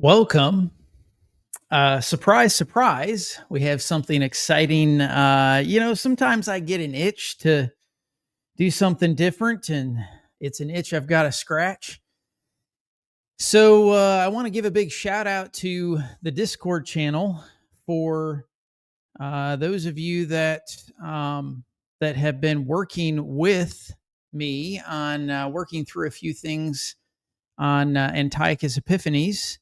Welcome. Surprise, surprise. We have something exciting. Sometimes I get an itch to do something different, and it's an itch I've got to scratch. So I want to give a big shout out to the Discord channel for those of you that have been working with me on working through a few things on Antiochus Epiphanies.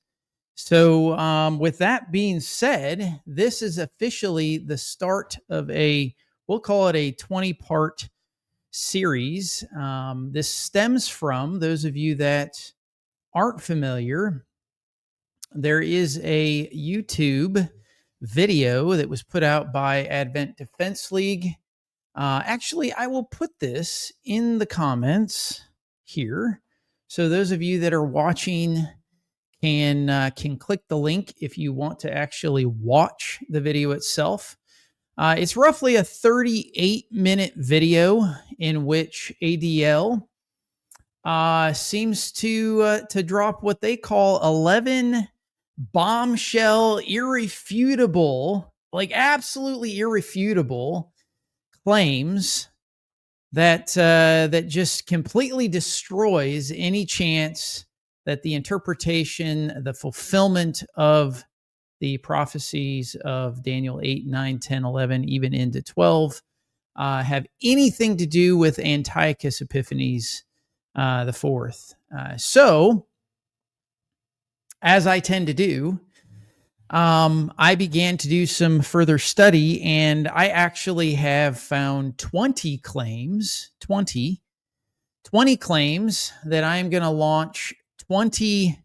So, with that being said, this is officially the start of we'll call it a 20-part series. This stems from those of you that aren't familiar. There is a YouTube video that was put out by Advent Defense League. Actually, I will put this in the comments here. So those of you that are watching can click the link if you want to actually watch the video itself. It's roughly a 38-minute video in which ADL seems to drop what they call 11 bombshell, irrefutable, like absolutely irrefutable claims that just completely destroys any chance that the interpretation, the fulfillment of the prophecies of Daniel 8, 9, 10, 11, even into 12, have anything to do with Antiochus Epiphanes the fourth. So, as I tend to do, I began to do some further study, and I actually have found 20 claims that I'm going to launch 20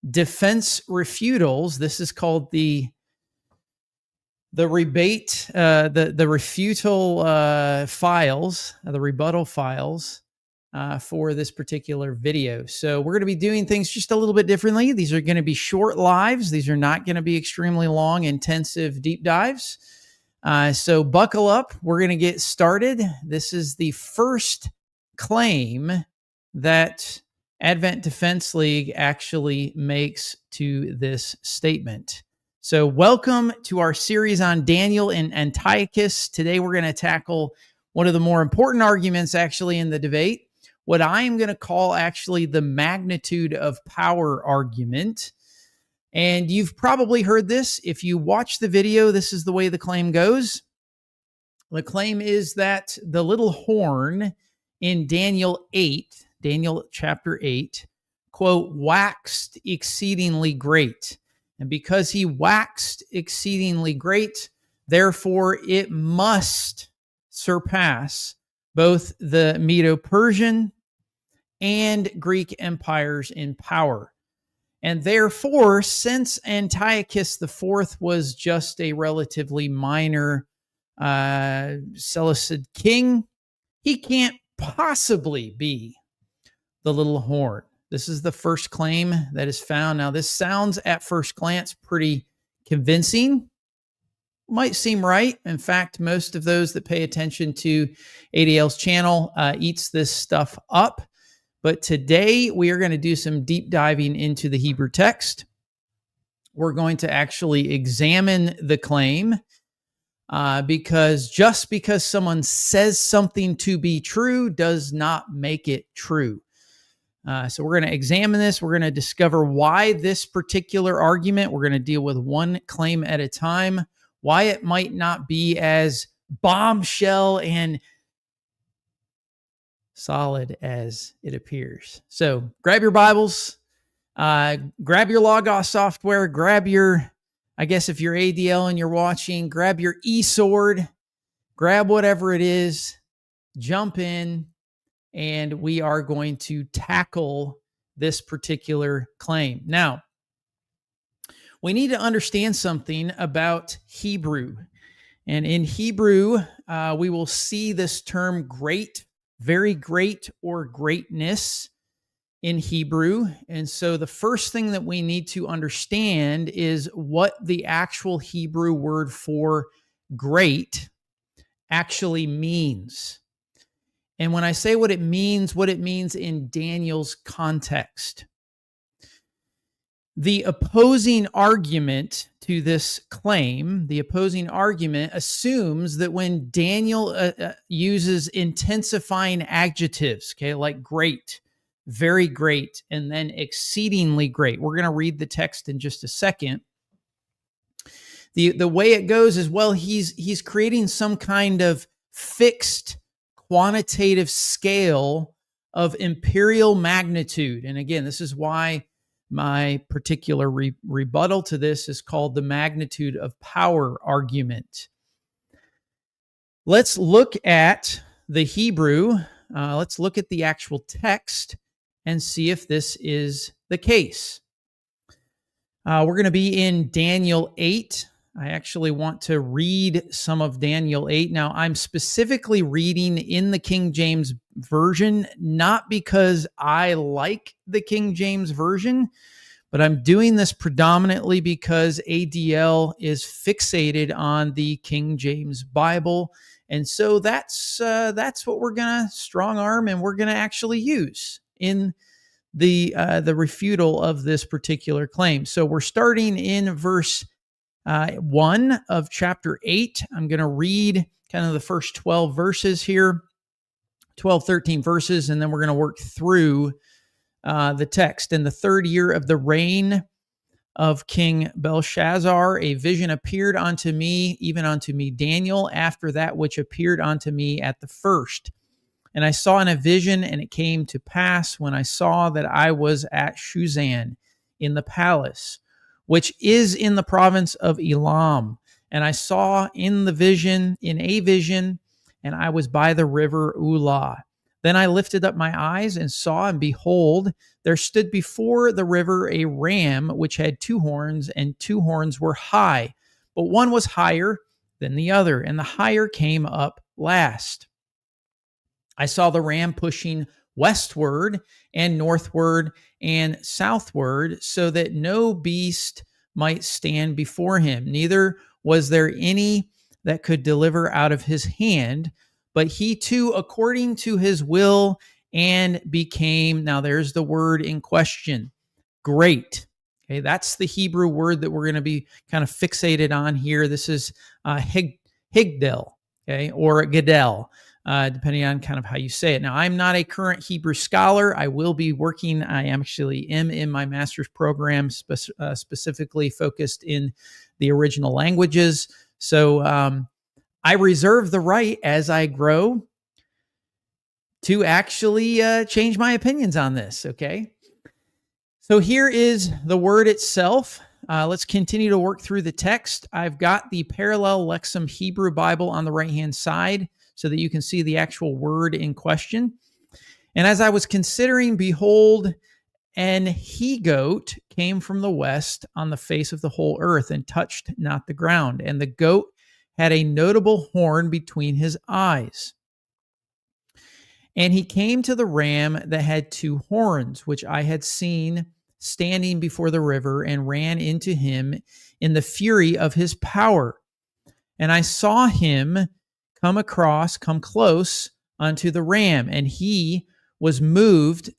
defense refutals. This is called the rebate, the refutal files, the rebuttal files for this particular video. So we're going to be doing things just a little bit differently. These are going to be short lives. These are not going to be extremely long, intensive deep dives. So buckle up. We're going to get started. This is the first claim that Advent Defense League actually makes to this statement. So welcome to our series on Daniel and Antiochus. Today we're going to tackle one of the more important arguments actually in the debate, what I am going to call actually the magnitude of power argument. And you've probably heard this. If you watch the video, this is the way the claim goes. The claim is that the little horn in Daniel chapter 8, quote, waxed exceedingly great. And because he waxed exceedingly great, therefore it must surpass both the Medo-Persian and Greek empires in power. And therefore, since Antiochus IV was just a relatively minor Seleucid king, he can't possibly be the little horn. This is the first claim that is found. Now, this sounds at first glance pretty convincing. Might seem right. In fact, most of those that pay attention to ADL's channel eats this stuff up. But today we are going to do some deep diving into the Hebrew text. We're going to actually examine the claim because just because someone says something to be true does not make it true. So we're going to examine this. We're going to discover why this particular argument, we're going to deal with one claim at a time, why it might not be as bombshell and solid as it appears. So grab your Bibles, grab your Logos software, grab your, I guess if you're ADL and you're watching, grab your e-sword, grab whatever it is, jump in, and we are going to tackle this particular claim. Now, we need to understand something about Hebrew. And in Hebrew, we will see this term great, very great, or greatness in Hebrew. And so the first thing that we need to understand is what the actual Hebrew word for great actually means. And when I say what it means in Daniel's context. The opposing argument to this claim, the opposing argument assumes that when Daniel uses intensifying adjectives, okay, like great, very great, and then exceedingly great. We're going to read the text in just a second. The way it goes is, well, he's creating some kind of fixed quantitative scale of imperial magnitude. And again, this is why my particular rebuttal to this is called the magnitude of power argument. Let's look at the Hebrew. Let's look at the actual text and see if this is the case. We're going to be in Daniel 8. I actually want to read some of Daniel 8. Now, I'm specifically reading in the King James Version, not because I like the King James Version, but I'm doing this predominantly because ADL is fixated on the King James Bible. And so that's what we're going to strong arm and we're going to actually use in the refutal of this particular claim. So we're starting in verse 1 of chapter 8. I'm going to read kind of the first 12 verses here, 12, 13 verses, and then we're going to work through the text. In the third year of the reign of King Belshazzar, a vision appeared unto me, even unto me, Daniel, after that which appeared unto me at the first. And I saw in a vision, and it came to pass when I saw that I was at Shushan in the palace, which is in the province of Elam. And I saw in a vision, and I was by the river Ulah. Then I lifted up my eyes and saw, and behold, there stood before the river a ram which had two horns, and two horns were high, but one was higher than the other, and the higher came up last. I saw the ram pushing westward and northward and southward, so that no beast might stand before him. Neither was there any that could deliver out of his hand, but he too, according to his will, and became, now there's the word in question, great. Okay, that's the Hebrew word that we're going to be kind of fixated on here. This is hegdil, okay, or gadel. Depending on kind of how you say it. Now, I'm not a current Hebrew scholar. I will be working. I actually am in my master's program specifically focused in the original languages. So I reserve the right as I grow to actually change my opinions on this, okay? So here is the word itself. Let's continue to work through the text. I've got the Parallel Lexham Hebrew Bible on the right-hand side, so that you can see the actual word in question. And as I was considering, behold, an he-goat came from the west on the face of the whole earth and touched not the ground. And the goat had a notable horn between his eyes. And he came to the ram that had two horns, which I had seen standing before the river, and ran into him in the fury of his power. And I saw him come close unto the ram, and he was moved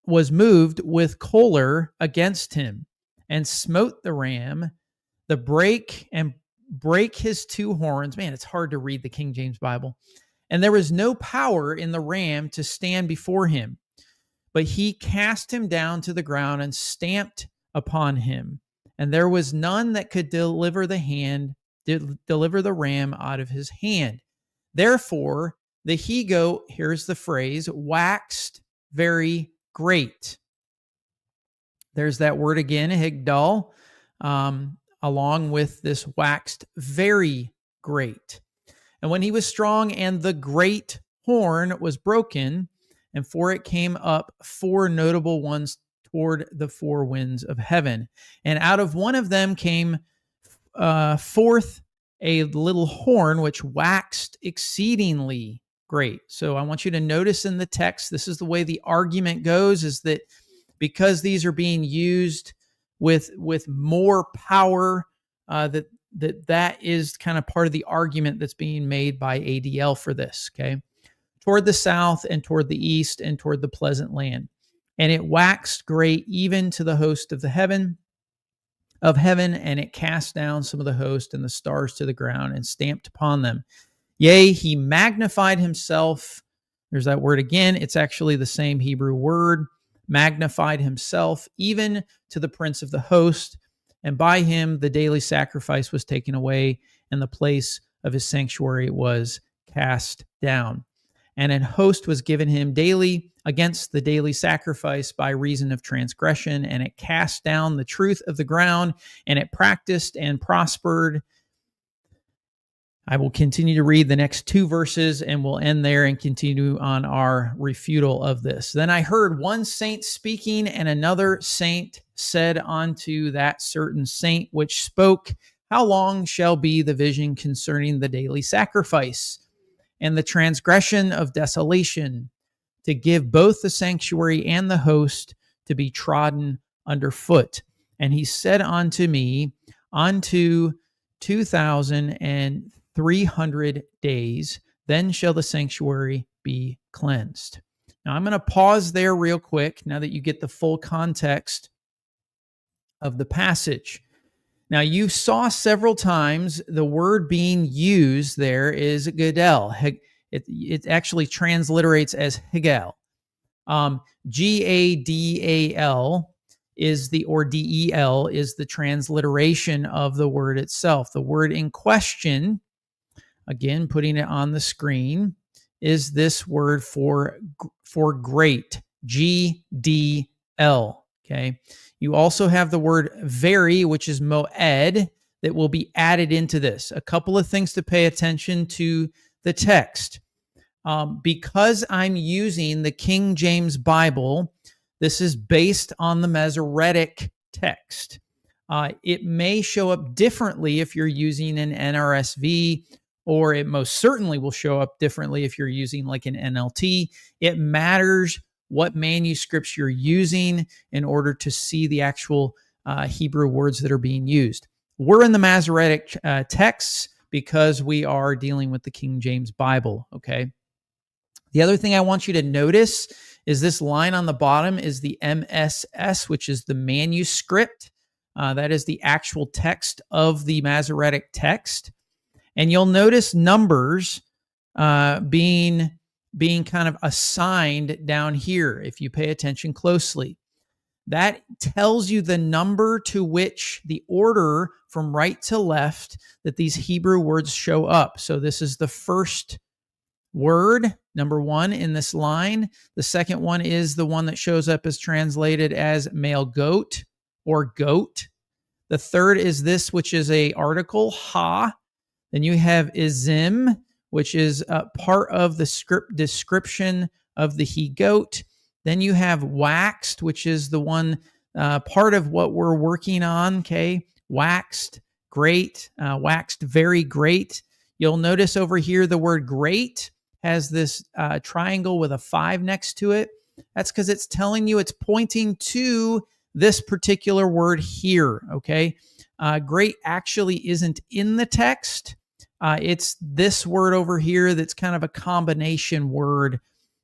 with choler against him, and smote the ram, brake his two horns. Man, it's hard to read the King James Bible. And there was no power in the ram to stand before him, but he cast him down to the ground and stamped upon him. And there was none that could deliver the ram out of his hand. Therefore, the he-goat, here's the phrase, waxed very great. There's that word again, hegdil, along with this waxed very great. And when he was strong, and the great horn was broken, and for it came up four notable ones toward the four winds of heaven. And out of one of them came forth a little horn which waxed exceedingly great. So I want you to notice in the text, this is the way the argument goes, is that because these are being used with more power, that is kind of part of the argument that's being made by ADL for this, okay? Toward the south and toward the east and toward the pleasant land. And it waxed great even to the host of heaven, and it cast down some of the host and the stars to the ground and stamped upon them. Yea, he magnified himself. There's that word again. It's actually the same Hebrew word, magnified himself, even to the prince of the host. And by him the daily sacrifice was taken away, and the place of his sanctuary was cast down. And an host was given him daily against the daily sacrifice by reason of transgression, and it cast down the truth of the ground, and it practiced and prospered. I will continue to read the next 2 verses, and we'll end there and continue on our refutal of this. Then I heard one saint speaking, and another saint said unto that certain saint which spoke, How long shall be the vision concerning the daily sacrifice and the transgression of desolation, to give both the sanctuary and the host to be trodden underfoot? And he said unto me, Unto 2,300 days, then shall the sanctuary be cleansed. Now I'm going to pause there real quick now that you get the full context of the passage. Now you saw several times the word being used there is gadel. It actually transliterates as hegdil. Gadal is DEL is the transliteration of the word itself. The word in question, again, putting it on the screen, is this word for great, GDL. Okay. You also have the word very, which is moed, that will be added into this. A couple of things to pay attention to the text. Because I'm using the King James Bible, this is based on the Masoretic text. It may show up differently if you're using an NRSV, or it most certainly will show up differently if you're using like an NLT. It matters what manuscripts you're using in order to see the actual Hebrew words that are being used. We're in the Masoretic texts because we are dealing with the King James Bible, okay? The other thing I want you to notice is this line on the bottom is the MSS, which is the manuscript. That is the actual text of the Masoretic text. And you'll notice numbers being kind of assigned down here if you pay attention closely. That tells you the number to which the order from right to left that these Hebrew words show up. So this is the first word, number 1 in this line. The second one is the one that shows up as translated as male goat or goat. The third is this, which is a article, ha. Then you have izim, which is part of the script description of the he-goat. Then you have waxed, which is the one part of what we're working on, okay? Waxed, great, waxed, very great. You'll notice over here the word great has this triangle with a 5 next to it. That's because it's telling you it's pointing to this particular word here, okay? Great actually isn't in the text. It's this word over here that's kind of a combination word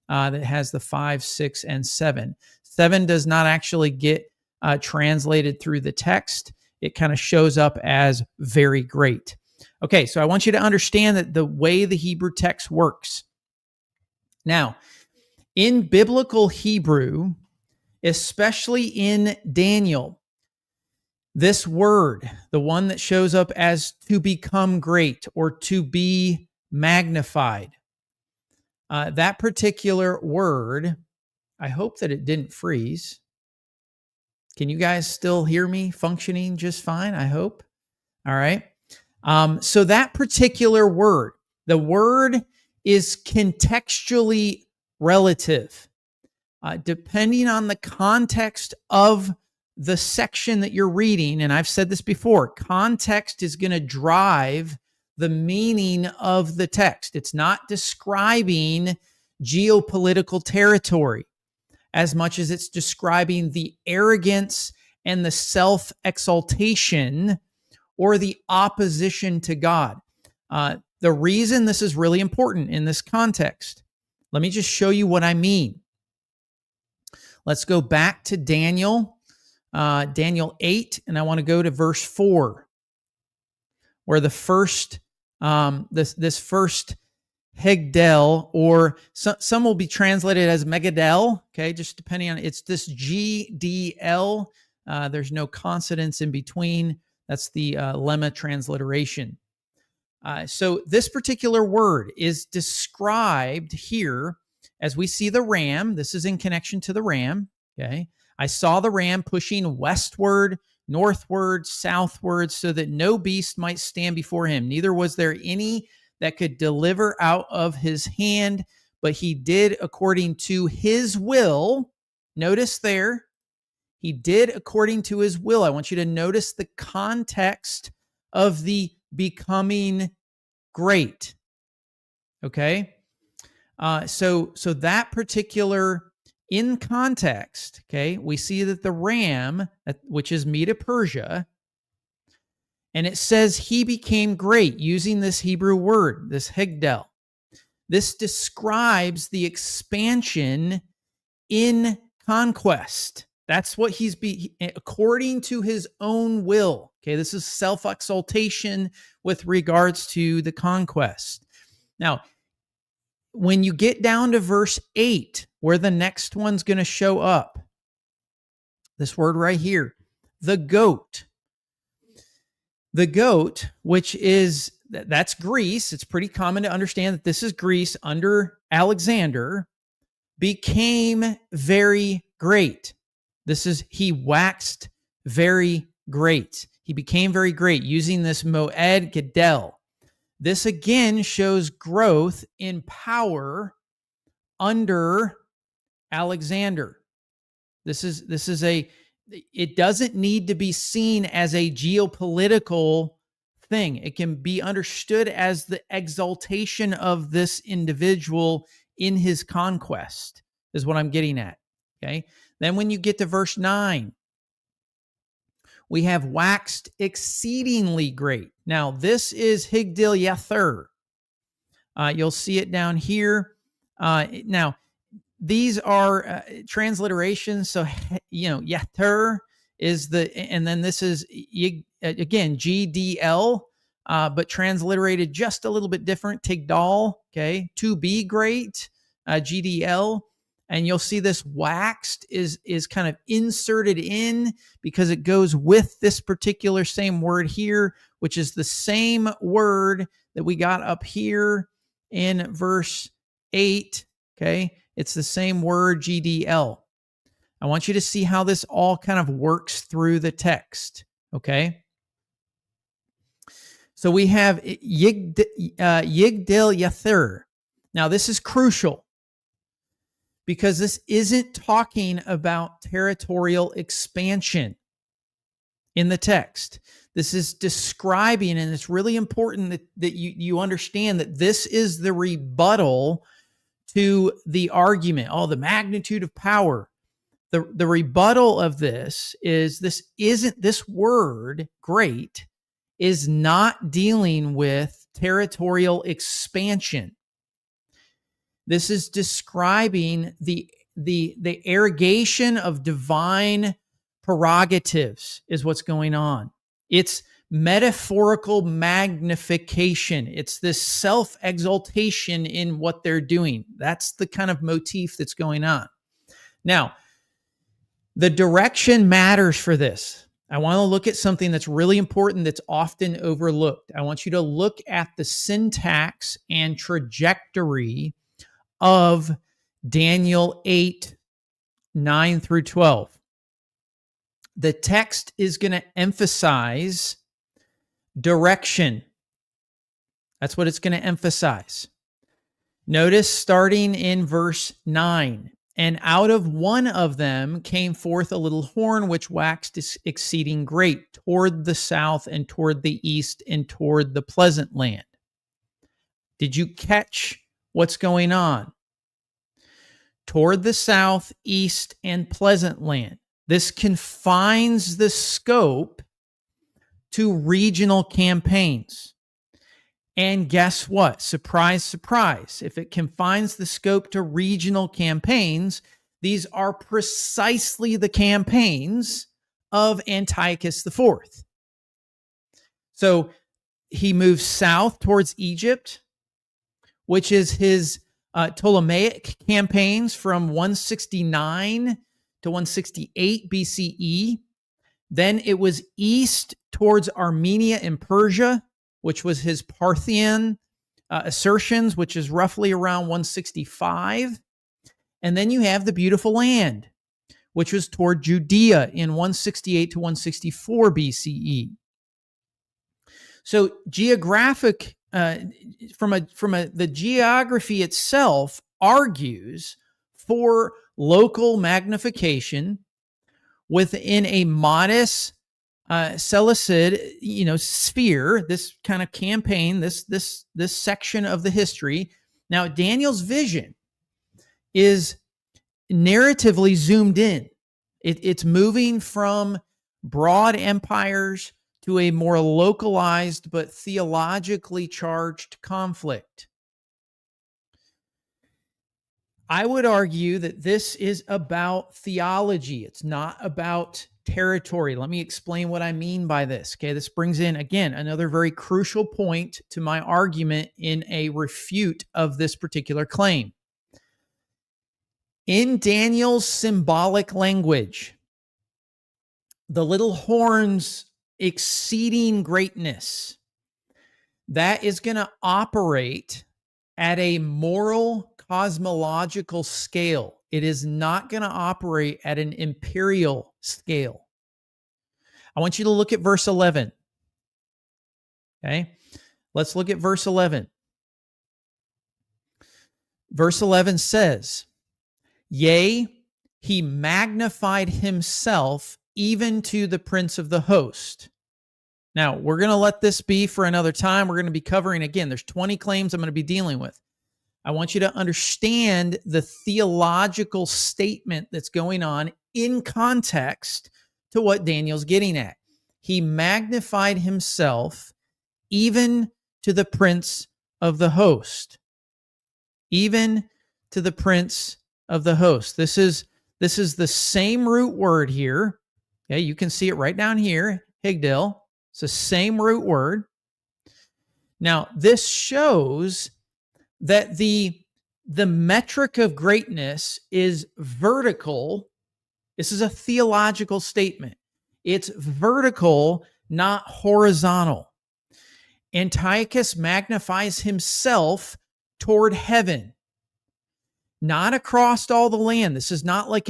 that has the 5, 6, and 7. 7 does not actually get translated through the text. It kind of shows up as very great. Okay, so I want you to understand that the way the Hebrew text works. Now, in biblical Hebrew, especially in Daniel, this word, the one that shows up as to become great or to be magnified, that particular word, I hope that it didn't freeze. Can you guys still hear me functioning just fine? I hope. All right. So that particular word, the word is contextually relative. Depending on the context of the section that you're reading, and I've said this before, context is going to drive the meaning of the text. It's not describing geopolitical territory as much as it's describing the arrogance and the self-exaltation or the opposition to God. The reason this is really important in this context, let me just show you what I mean. Let's go back to Daniel, Daniel 8, and I want to go to verse 4, where the first, this first hegdil, or some will be translated as megadel, okay, just depending on, it's this GDL. There's no consonants in between. That's the lemma transliteration. So this particular word is described here as we see the ram. This is in connection to the ram, okay? I saw the ram pushing westward, northward, southward, so that no beast might stand before him. Neither was there any that could deliver out of his hand, but he did according to his will. Notice there, he did according to his will. I want you to notice the context of the becoming great. Okay? So that particular, in context, okay, we see that the ram, which is Medo Persia, and it says he became great using this Hebrew word, this hegdil. This describes the expansion in conquest. That's what he's according to his own will. Okay, this is self-exaltation with regards to the conquest. Now, when you get down to verse 8, where the next one's going to show up, this word right here, the goat. The goat, which is, that's Greece. It's pretty common to understand that this is Greece under Alexander, became very great. This is, he waxed very great. He became very great using this moed gadel. This again shows growth in power under Alexander. This is a, it doesn't need to be seen as a geopolitical thing. It can be understood as the exaltation of this individual in his conquest, is what I'm getting at. Okay. Then when you get to verse 9, we have waxed exceedingly great. Now, this is hegdil yother. You'll see it down here. Now, these are transliterations. So, yother is the, and then this is, again, GDL, but transliterated just a little bit different. Tigdal, okay, to be great, GDL. And you'll see this waxed is kind of inserted in because it goes with this particular same word here, which is the same word that we got up here in verse 8. Okay. It's the same word, GDL. I want you to see how this all kind of works through the text. Okay. So we have yigdil yother. Now this is crucial, because this isn't talking about territorial expansion in the text. This is describing, and it's really important that you understand that this is the rebuttal to the argument. Oh, the magnitude of power. The rebuttal of this is, this word, great, is not dealing with territorial expansion. This is describing the arrogation of divine prerogatives is what's going on. It's metaphorical magnification. It's this self-exaltation in what they're doing. That's the kind of motif that's going on. Now, the direction matters for this. I want to look at something that's really important that's often overlooked. I want you to look at the syntax and trajectory of Daniel 8, 9 through 12. The text is going to emphasize direction. That's what it's going to emphasize. Notice starting in verse 9. And out of one of them came forth a little horn, which waxed exceeding great toward the south and toward the east and toward the pleasant land. Did you catch what's going on? Toward the south, east, and pleasant land. This confines the scope to regional campaigns. And guess what? Surprise, surprise. If it confines the scope to regional campaigns, These are precisely the campaigns of Antiochus IV. So he moves south towards Egypt, which is his Ptolemaic campaigns from 169 to 168 BCE. Then it was east towards Armenia and Persia, which was his Parthian assertions, which is roughly around 165. And then you have the beautiful land, which was toward Judea in 168 to 164 BCE. So geographic, the geography itself argues for local magnification within a modest Seleucid, sphere. This kind of campaign, this section of the history. Now, Daniel's vision is narratively zoomed in. It's moving from broad empires to a more localized but theologically charged conflict. I would argue that this is about theology. It's not about territory. Let me explain what I mean by this. Okay, this brings in, again, another very crucial point to my argument in a refute of this particular claim. In Daniel's symbolic language, the little horns exceeding greatness, that is going to operate at a moral cosmological scale. It is not going to operate at an imperial scale. I want you to look at verse 11. Okay, let's look at verse 11. Verse 11 says, "Yea, he magnified himself even to the prince of the host." Now, we're going to let this be for another time. We're going to be covering, again, there's 20 claims I'm going to be dealing with. I want you to understand the theological statement that's going on in context to what Daniel's getting at. He magnified himself even to the prince of the host. Even to the prince of the host. This is the same root word here. Okay, you can see it right down here, hegdil. It's the same root word. Now, this shows that the metric of greatness is vertical. This is a theological statement. It's vertical, not horizontal. Antiochus magnifies himself toward heaven, not across all the land. This is not like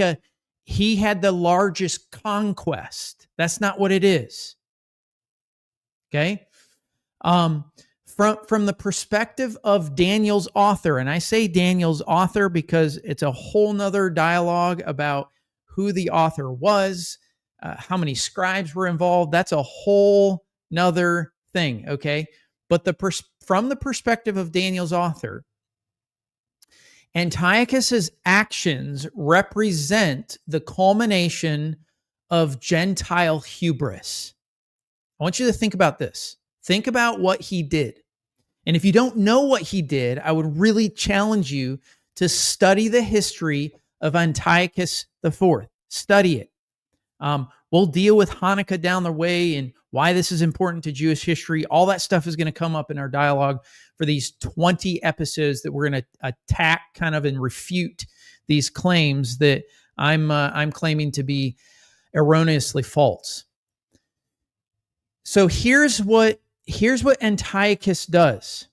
he had the largest conquest. That's not what it is. Okay? From the perspective of Daniel's author, and I say Daniel's author because it's a whole nother dialogue about who the author was, how many scribes were involved. That's a whole nother thing, okay? But from the perspective of Daniel's author, Antiochus's actions represent the culmination of Gentile hubris. I want you to think about this. Think about what he did. And if you don't know what he did, I would really challenge you to study the history of Antiochus IV. Study it. We'll deal with Hanukkah down the way and why this is important to Jewish history. All that stuff is going to come up in our dialogue for these 20 episodes that we're going to attack kind of and refute these claims that I'm claiming to be erroneously false. So here's what Antiochus does.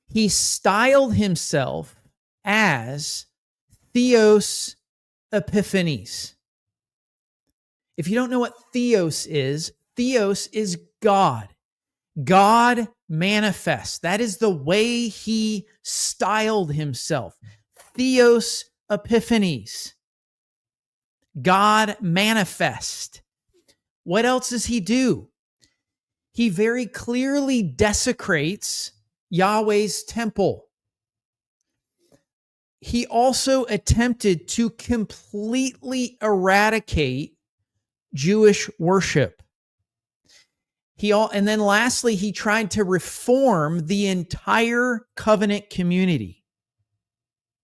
He styled himself as Theos Epiphanes. If you don't know what Theos is God. God manifests. That is the way he styled himself. Theos Epiphanes. God manifest. What else does he do? He very clearly desecrates Yahweh's temple. He also attempted to completely eradicate Jewish worship. And then lastly, he tried to reform the entire covenant community.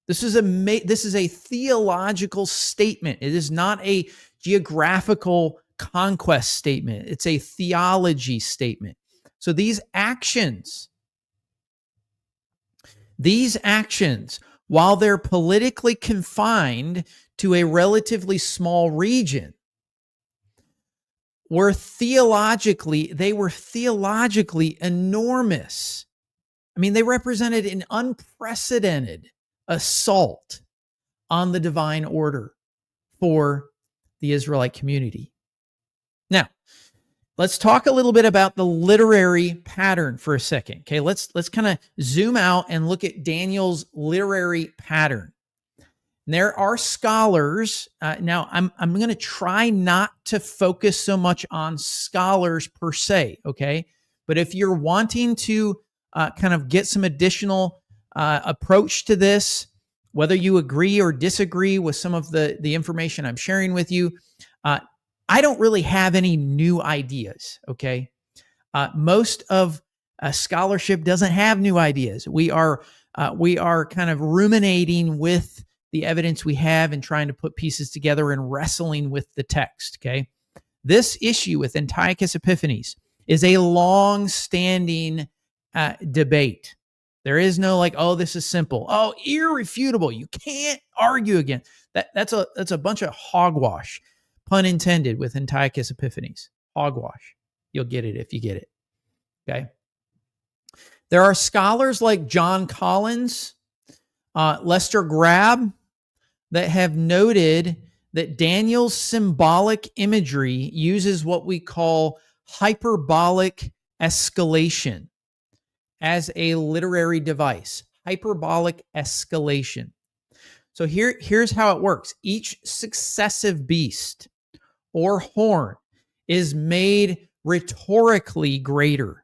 This is a theological statement. It is not a geographical conquest statement. It's a theology statement. So these actions, while they're politically confined to a relatively small region, were theologically enormous. I mean, they represented an unprecedented assault on the divine order for the Israelite community. Now, let's talk a little bit about the literary pattern for a second. Okay, let's kind of zoom out and look at Daniel's literary pattern. There are scholars. Now, I'm going to try not to focus so much on scholars per se. Okay, but if you're wanting to kind of get some additional approach to this, whether you agree or disagree with some of the information I'm sharing with you, I don't really have any new ideas. Okay, most of scholarship doesn't have new ideas. We are kind of ruminating with the evidence we have and trying to put pieces together and wrestling with the text. Okay, this issue with Antiochus Epiphanes is a long-standing debate. There is no like, oh, this is simple. Oh, irrefutable. You can't argue against that. That's a bunch of hogwash, pun intended, with Antiochus Epiphanes. Hogwash. You'll get it if you get it. Okay. There are scholars like John Collins, Lester Grab, that have noted that Daniel's symbolic imagery uses what we call hyperbolic escalation as a literary device. Hyperbolic escalation. So here's how it works. Each successive beast or horn is made rhetorically greater.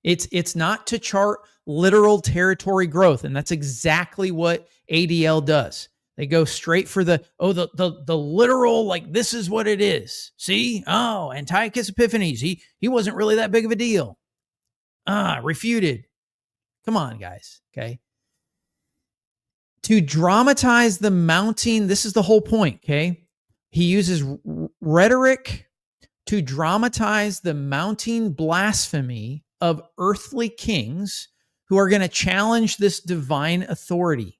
It's not to chart literal territory growth, and that's exactly what ADL does. They go straight for the literal, like, this is what it is. See? Oh, Antiochus Epiphanes, he wasn't really that big of a deal. Refuted. Come on, guys. Okay. To dramatize the mounting, this is the whole point. Okay. He uses rhetoric to dramatize the mounting blasphemy of earthly kings who are going to challenge this divine authority.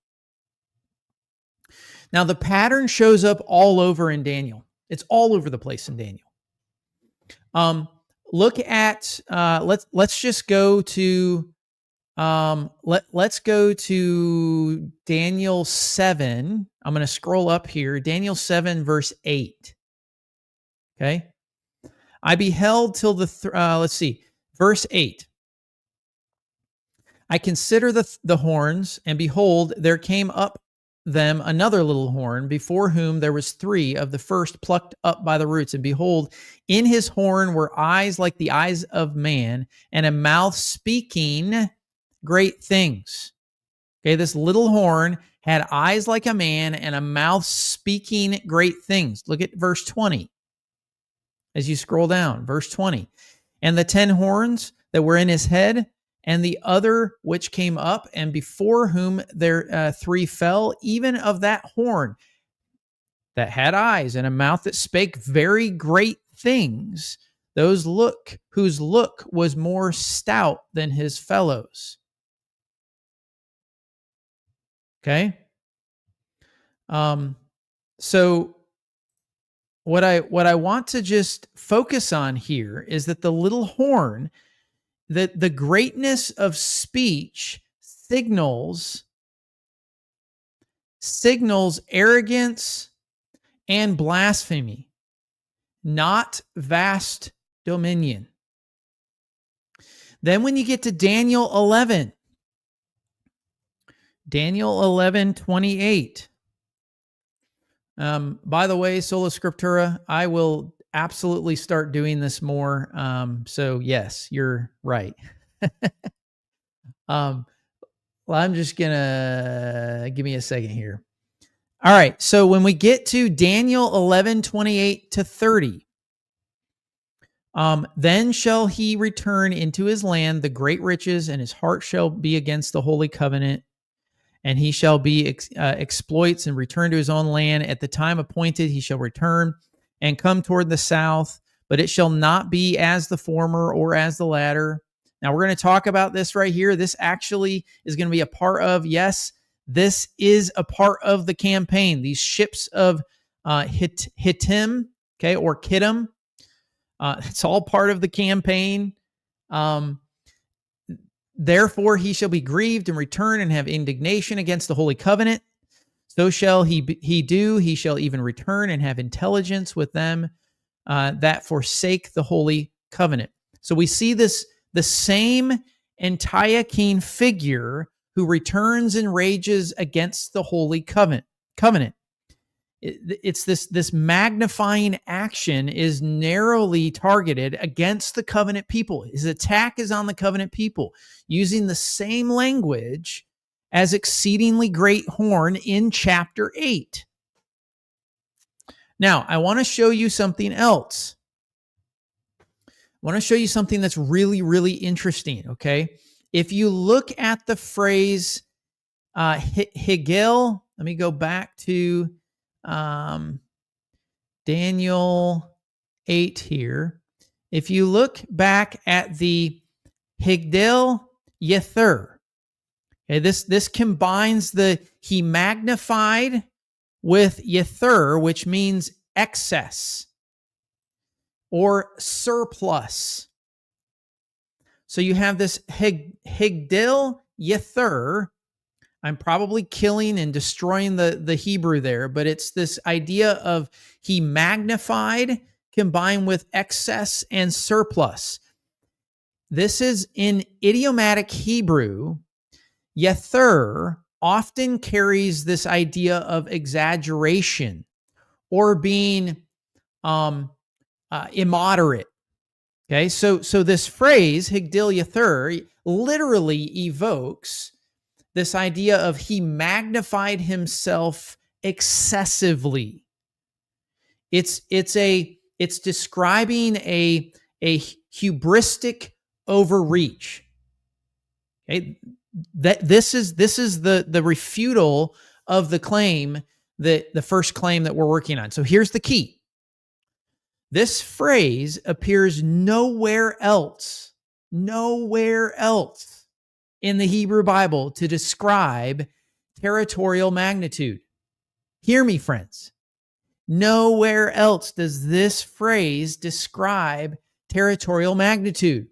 Now, the pattern shows up all over in Daniel. It's all over the place in Daniel. Look at let's just go to let's go to Daniel 7. I'm going to scroll up here. Daniel 7 verse 8. Okay. I beheld till verse 8. I consider the horns, and behold, there came up them another little horn, before whom there was 3 of the first plucked up by the roots. And behold, in his horn were eyes like the eyes of man, and a mouth speaking great things. Okay, this little horn had eyes like a man and a mouth speaking great things. Look at verse 20. As you scroll down, verse 20. And the 10 horns that were in his head, and the other which came up, and before whom there 3 fell, even of that horn that had eyes and a mouth that spake very great things, whose look was more stout than his fellows. Okay. So what I want to just focus on here is that the little horn, that the greatness of speech signals arrogance and blasphemy, not vast dominion. Then when you get to Daniel 11:28. By the way, Sola Scriptura, I will absolutely start doing this more. So yes, you're right. Well, I'm just gonna give me a second here. All right. So when we get to Daniel 11:28-30, then shall he return into his land, the great riches, and his heart shall be against the holy covenant. and he shall be exploits and return to his own land. At the time appointed, he shall return and come toward the south, but it shall not be as the former or as the latter. Now, we're going to talk about this right here. This actually is going to be a part of, yes, this is a part of the campaign. These ships of Hittim, okay, or Kittim, it's all part of the campaign. Therefore, he shall be grieved and return and have indignation against the holy covenant. So shall he do. He shall even return and have intelligence with them that forsake the holy covenant. So we see this, the same Antiochus figure who returns and rages against the holy covenant. It's this magnifying action is narrowly targeted against the covenant people. His attack is on the covenant people, using the same language as exceedingly great horn in chapter 8. Now, I want to show you something else. I want to show you something that's really, really interesting, okay? If you look at the phrase hegdil, let me go back to Daniel 8 here. If you look back at the hegdil yother, okay, this combines the he magnified with yother, which means excess or surplus. So you have this hegdil yother. I'm probably killing and destroying the Hebrew there, but it's this idea of he magnified combined with excess and surplus. This is in idiomatic Hebrew. Yother often carries this idea of exaggeration or being immoderate. Okay, so this phrase, hegdil yother, literally evokes this idea of he magnified himself excessively. It's describing a hubristic overreach. Okay, this is the refutal of the claim, that the first claim that we're working on. So here's the key. This phrase appears nowhere else in the Hebrew Bible to describe territorial magnitude. Hear me, friends. Nowhere else does this phrase describe territorial magnitude.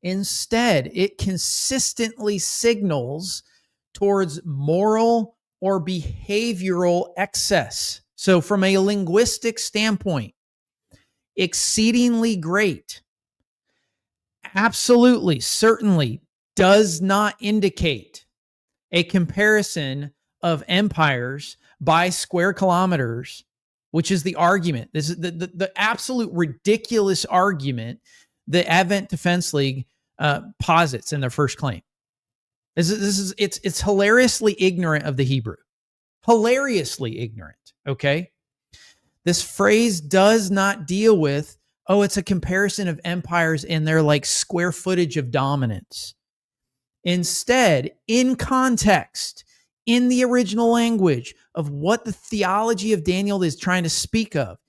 Instead, it consistently signals towards moral or behavioral excess. So from a linguistic standpoint, exceedingly great absolutely, certainly does not indicate a comparison of empires by square kilometers, which is the argument. This is the absolute ridiculous argument the Advent Defense League posits in their first claim. It's hilariously ignorant of the Hebrew. Hilariously ignorant, okay? This phrase does not deal with, it's a comparison of empires in their like square footage of dominance. Instead, in context, in the original language of what the theology of Daniel is trying to speak of,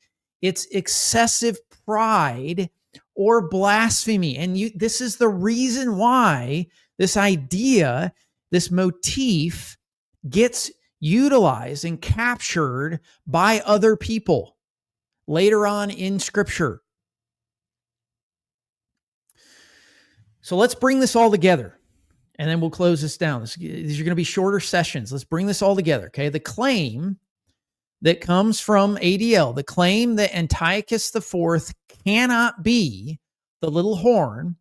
it's excessive pride or blasphemy. And this is the reason why this idea, this motif, gets utilized and captured by other people later on in Scripture. So let's bring this all together, and then we'll close this down. These are going to be shorter sessions. Let's bring this all together, okay? The claim that comes from ADL, the claim that Antiochus IV cannot be the little horn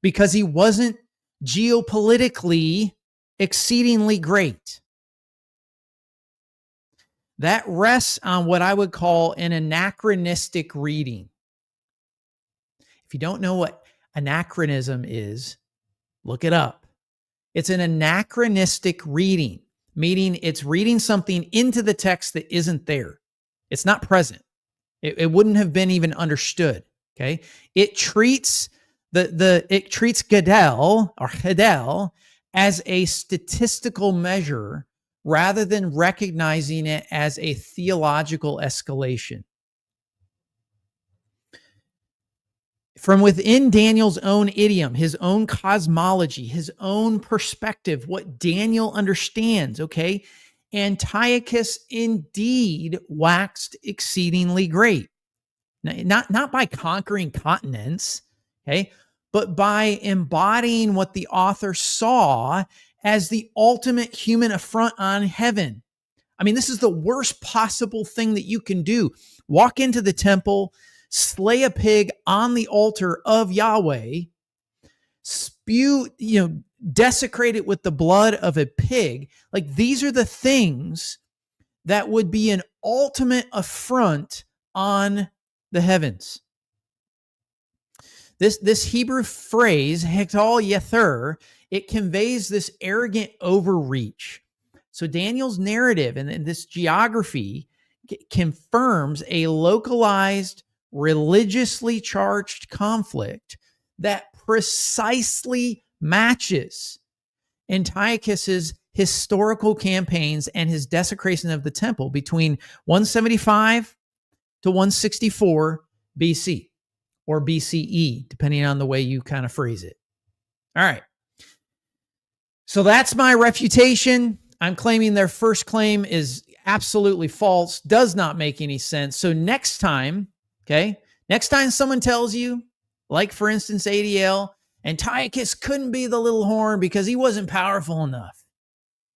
because he wasn't geopolitically exceedingly great. That rests on what I would call an anachronistic reading. If you don't know what anachronism is, look it up. It's an anachronistic reading, meaning it's reading something into the text that isn't there. It's not present. It wouldn't have been even understood. Okay, it treats gadel or hegdil as a statistical measure rather than recognizing it as a theological escalation. From within Daniel's own idiom, his own cosmology, his own perspective, what Daniel understands, okay, Antiochus indeed waxed exceedingly great. Not by conquering continents, okay, but by embodying what the author saw as the ultimate human affront on heaven. I mean, this is the worst possible thing that you can do. Walk into the temple, slay a pig on the altar of Yahweh, spew, desecrate it with the blood of a pig. Like, these are the things that would be an ultimate affront on the heavens. This Hebrew phrase, hegdil yother, it conveys this arrogant overreach. So Daniel's narrative and this geography confirms a localized, religiously charged conflict that precisely matches Antiochus's historical campaigns and his desecration of the temple between 175 to 164 BC or BCE, depending on the way you kind of phrase it. All right. So that's my refutation. I'm claiming their first claim is absolutely false, does not make any sense. So next time someone tells you, like for instance, ADL, Antiochus couldn't be the little horn because he wasn't powerful enough,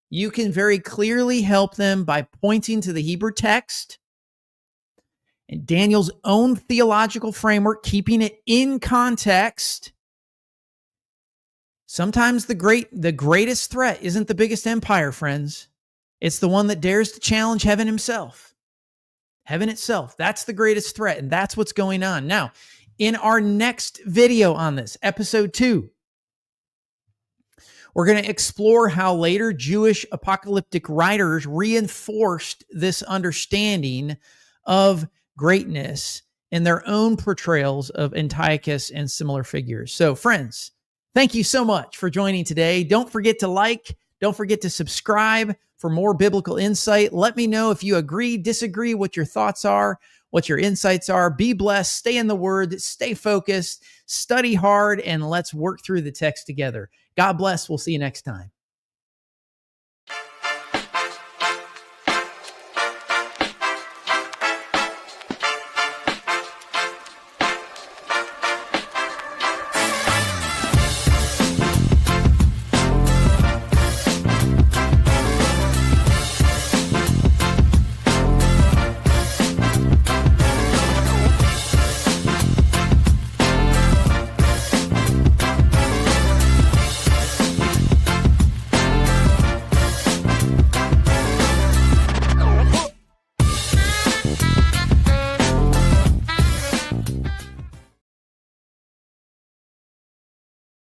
you can very clearly help them by pointing to the Hebrew text and Daniel's own theological framework, keeping it in context. Sometimes the greatest threat isn't the biggest empire, friends. It's the one that dares to challenge heaven himself. Heaven itself. That's the greatest threat, and that's what's going on. Now, in our next video on this, episode 2, we're going to explore how later Jewish apocalyptic writers reinforced this understanding of greatness in their own portrayals of Antiochus and similar figures. So, friends, thank you so much for joining today. Don't forget to like, don't forget to subscribe for more biblical insight. Let me know if you agree, disagree, what your thoughts are, what your insights are. Be blessed, stay in the Word, stay focused, study hard, and let's work through the text together. God bless. We'll see you next time.